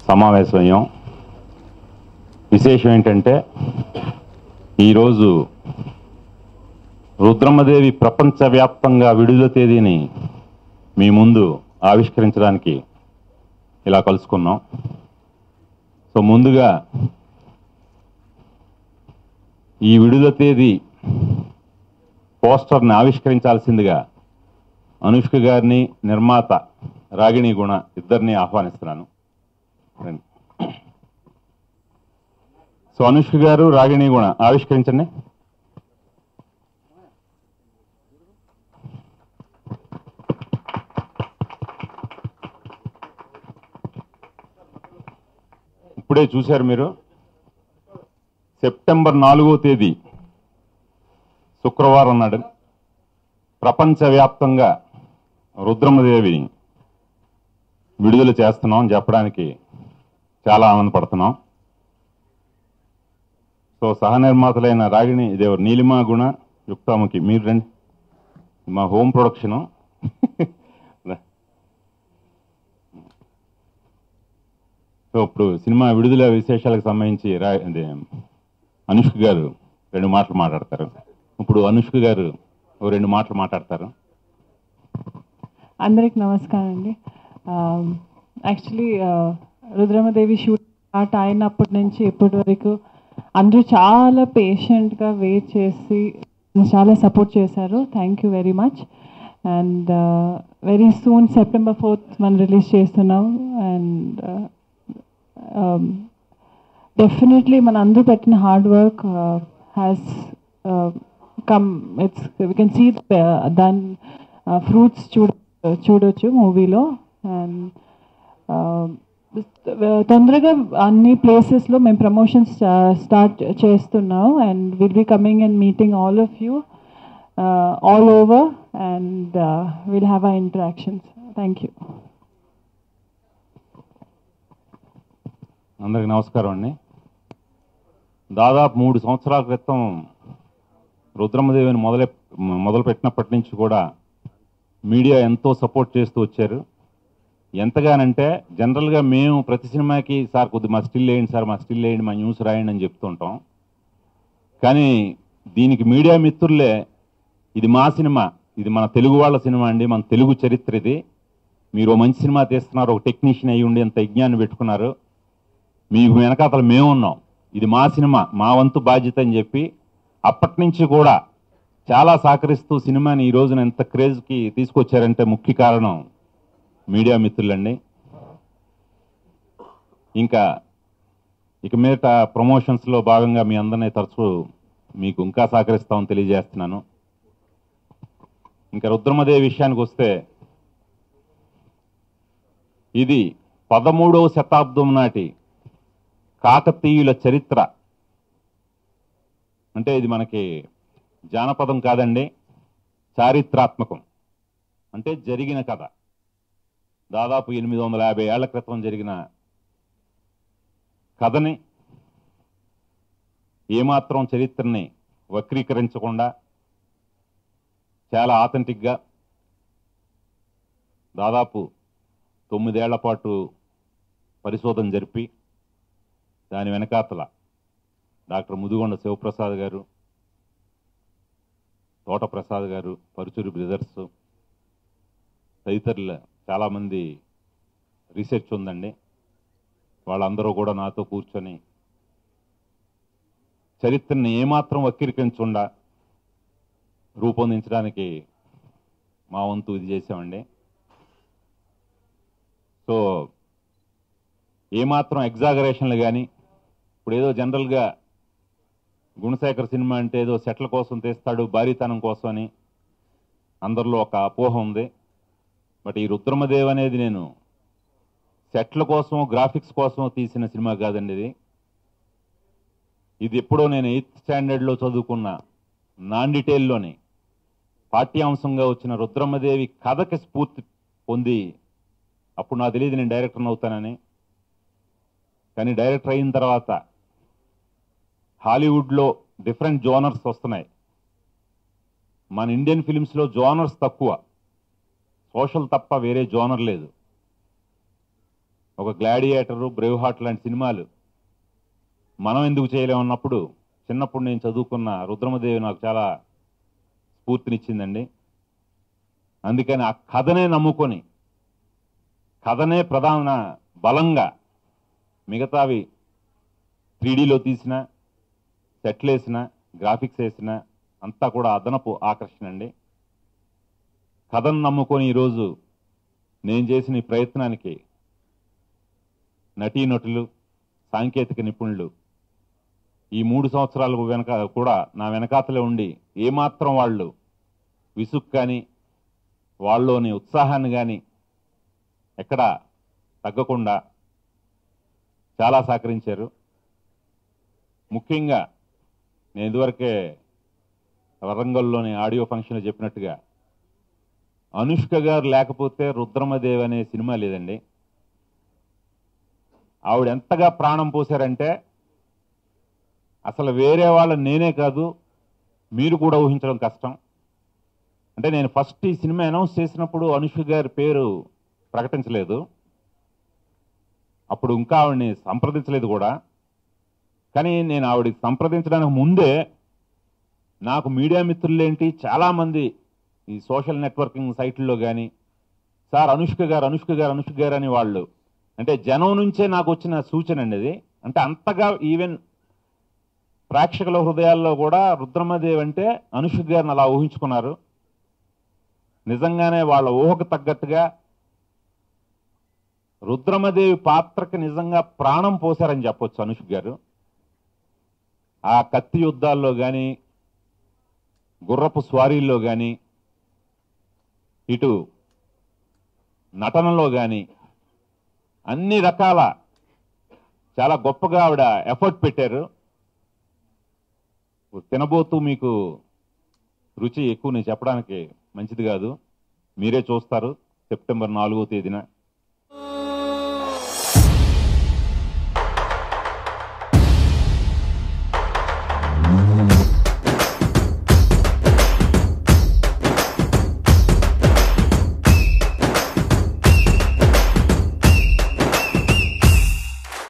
సమావేశమయ్యాం. విశేషం ఏంటంటే ఈరోజు రుద్రమ్మదేవి ప్రపంచవ్యాప్తంగా విడుదల తేదీని మీ ముందు ఆవిష్కరించడానికి ఇలా కలుసుకున్నాం. సో ముందుగా ఈ విడుదల తేదీ పోస్టర్ని ఆవిష్కరించాల్సిందిగా అనుష్క గారిని, నిర్మాత రాగిణి గుణ ఇద్దరిని ఆహ్వానిస్తున్నాను. సో అనుష్క గారు, రాగిణి గుణ ఆవిష్కరించండి. ఇప్పుడే చూశారు మీరు, సెప్టెంబర్ 4వ తేదీ శుక్రవారం నాడు ప్రపంచవ్యాప్తంగా రుద్రమ్మదేవిని విడుదల చేస్తున్నాం అని చెప్పడానికి చాలా ఆనందపడుతున్నాం. సో సహనిర్మాతలైన రాగిణి దేవర్, నీలిమా గుణ, యుక్తాముఖి, మీరు రండి. మా హోమ్ ప్రొడక్షను. సో ఇప్పుడు సినిమా విడుదల విశేషాలకు సంబంధించి అనుష్క గారు 2 మాటలు మాట్లాడతారు. ఇప్పుడు అనుష్క గారు 2 మాటలు మాట్లాడతారు. అందరికి నమస్కారం అండి. యాక్చువల్లీ రుద్రమ్మదేవి షూట్ స్టార్ట్ అయినప్పటి నుంచి ఇప్పటి వరకు అందరూ చాలా పేషెంట్గా వెయిట్ చేసి చాలా సపోర్ట్ చేశారు. Thank you very much. And very soon September 4th మనం రిలీజ్ చేస్తున్నాం. అండ్ డెఫినెట్లీ మన అందరూ పెట్టిన hard work has come. We can see దాని ఫ్రూట్స్ చూడొచ్చు మూవీలో. అండ్ తొందరగా అన్ని ప్లేసెస్లో మేము ప్రమోషన్స్ స్టార్ట్ చేస్తున్నాం. And will be coming and meeting all of you all over. And will have our interactions. Thank you. అందరికి నమస్కారం అండి. దాదాపు 3 సంవత్సరాల క్రితం రుద్రమ్మదేవిని మొదలుపెట్టినప్పటి నుంచి కూడా మీడియా ఎంతో సపోర్ట్ చేస్తూ వచ్చారు. ఎంతగానంటే జనరల్గా మేము ప్రతి సినిమాకి సార్ కొద్ది మా స్టిల్ వేయండి సార్, మా స్టిల్ వేయండి, మా న్యూస్ రాయండి అని చెప్తుంటాం. కానీ దీనికి మీడియా మిత్రులే ఇది మా సినిమా, ఇది మన తెలుగు వాళ్ళ సినిమా అండి, మన తెలుగు చరిత్ర ఇది, మీరు మంచి సినిమా తీస్తున్నారు, ఒక టెక్నీషియన్ అయ్యి ఉండి ఎంత యజ్ఞాన్ని పెట్టుకున్నారు, మీకు వెనకాతలు మేమున్నాం, ఇది మా సినిమా, మా వంతు బాధ్యత అని చెప్పి అప్పటి నుంచి కూడా చాలా సహకరిస్తూ సినిమాని ఈ రోజున ఎంత క్రేజ్కి తీసుకొచ్చారంటే ముఖ్య కారణం మీడియా మిత్రులండి. ఇక మీదట ప్రమోషన్స్లో భాగంగా మీ అందరినీ తరచూ మీకు ఇంకా సహకరిస్తామని తెలియజేస్తున్నాను. ఇంకా రుద్రమ్మదేవి విషయానికి వస్తే ఇది 13వ శతాబ్దం నాటి కాకతీయుల చరిత్ర. అంటే ఇది మనకి జానపదం కాదండి, చారిత్రాత్మకం. అంటే జరిగిన కథ, దాదాపు 850 ఏళ్ల క్రితం జరిగిన కథని ఏమాత్రం చరిత్రని వక్రీకరించకుండా చాలా ఆథెంటిక్గా దాదాపు 9 ఏళ్ల పాటు పరిశోధన జరిపి దాని వెనకాతల డాక్టర్ ముదిగొండ శివప్రసాద్ గారు, తోటప్రసాద్ గారు, పరుచూరి బ్రదర్స్ తదితరుల చాలామంది రీసెర్చ్ ఉందండి. వాళ్ళందరూ కూడా నాతో కూర్చొని చరిత్రని ఏమాత్రం వక్రీకరించకుండా రూపొందించడానికి మా వంతు ఇది చేసామండి. సో ఏమాత్రం ఎగ్జాగరేషన్లు కానీ, ఇప్పుడు ఏదో జనరల్గా గుణశేఖర్ సినిమా అంటే ఏదో సెట్ల కోసం తీస్తాడు, భారీతనం కోసం అని అందరిలో ఒక అపోహ ఉంది. బట్ ఈ రుద్రమ్మదేవి అనేది నేను సెట్ల కోసం, గ్రాఫిక్స్ కోసం తీసిన సినిమా కాదండి. ఇది ఎప్పుడో నేను 8th స్టాండర్డ్లో చదువుకున్న నాన్ డీటెయిల్లోని పాఠ్యాంశంగా వచ్చిన రుద్రమ్మదేవి కథకి స్ఫూర్తి పొంది, అప్పుడు నాకు తెలియదు నేను డైరెక్టర్ని అవుతానని. కానీ డైరెక్టర్ అయిన తర్వాత హాలీవుడ్లో డిఫరెంట్ జోనర్స్ వస్తున్నాయి, మన ఇండియన్ ఫిలిమ్స్లో జోనర్స్ తక్కువ, సోషల్ తప్ప వేరే జోనర్ లేదు. ఒక గ్లాడియేటరు, బ్రేవ్ హార్ట్ లాంటి సినిమాలు మనం ఎందుకు చేయలేమన్నప్పుడు చిన్నప్పుడు నేను చదువుకున్న రుద్రమదేవి నాకు చాలా స్ఫూర్తినిచ్చిందండి. అందుకని ఆ కథనే నమ్ముకొని, కథనే ప్రధాన బలంగా, మిగతావి 3Dలో తీసిన, సెట్లు వేసిన, గ్రాఫిక్స్ వేసిన అంతా కూడా అదనపు ఆకర్షణ అండి. కథను నమ్ముకొని ఈరోజు నేను చేసిన ఈ ప్రయత్నానికి నటీనటులు, సాంకేతిక నిపుణులు ఈ 3 సంవత్సరాలకు వెనక కూడా నా వెనకాతలే ఉండి ఏమాత్రం వాళ్ళు విసుగు కానీ వాళ్ళలోని ఉత్సాహాన్ని కానీ ఎక్కడ తగ్గకుండా చాలా సహకరించారు. ముఖ్యంగా నేను ఇదివరకే వరంగల్లోని ఆడియో ఫంక్షన్లో చెప్పినట్టుగా అనుష్క గారు లేకపోతే రుద్రమదేవి అనే సినిమా లేదండి. ఆవిడ ఎంతగా ప్రాణం పోశారంటే అసలు వేరే వాళ్ళని నేనే కాదు మీరు కూడా ఊహించడం కష్టం. అంటే నేను ఫస్ట్ ఈ సినిమా అనౌన్స్ చేసినప్పుడు అనుష్క గారి పేరు ప్రకటించలేదు, అప్పుడు ఇంకా ఆవిడని సంప్రదించలేదు కూడా. కానీ నేను ఆవిడకి సంప్రదించడానికి ముందే నాకు మీడియా మిత్రులేంటి చాలామంది ఈ సోషల్ నెట్వర్కింగ్ సైట్లలో కానీ సార్ అనుష్క గారు అనుష్క గారు అనుష్క గారు అని వాళ్ళు, అంటే జనం నుంచే నాకు వచ్చిన సూచన అండి అది. అంటే అంతగా ఈవెన్ ప్రేక్షకుల హృదయాల్లో కూడా రుద్రమదేవి అంటే అనుష్క గారిని అలా ఊహించుకున్నారు. నిజంగానే వాళ్ళ ఊహకు తగ్గట్టుగా రుద్రమదేవి పాత్రకి నిజంగా ప్రాణం పోశారని చెప్పొచ్చు అనుష్క గారు. ఆ కత్తి యుద్ధాల్లో కానీ, గుర్రపు స్వారీల్లో కానీ, ఇటు నటనలో కానీ అన్ని రకాల చాలా గొప్పగా ఆవిడ ఎఫర్ట్ పెట్టారు. తినబోతూ మీకు రుచి ఎక్కువ నేను చెప్పడానికి మంచిది కాదు, మీరే చూస్తారు సెప్టెంబర్ 4వ తేదీన.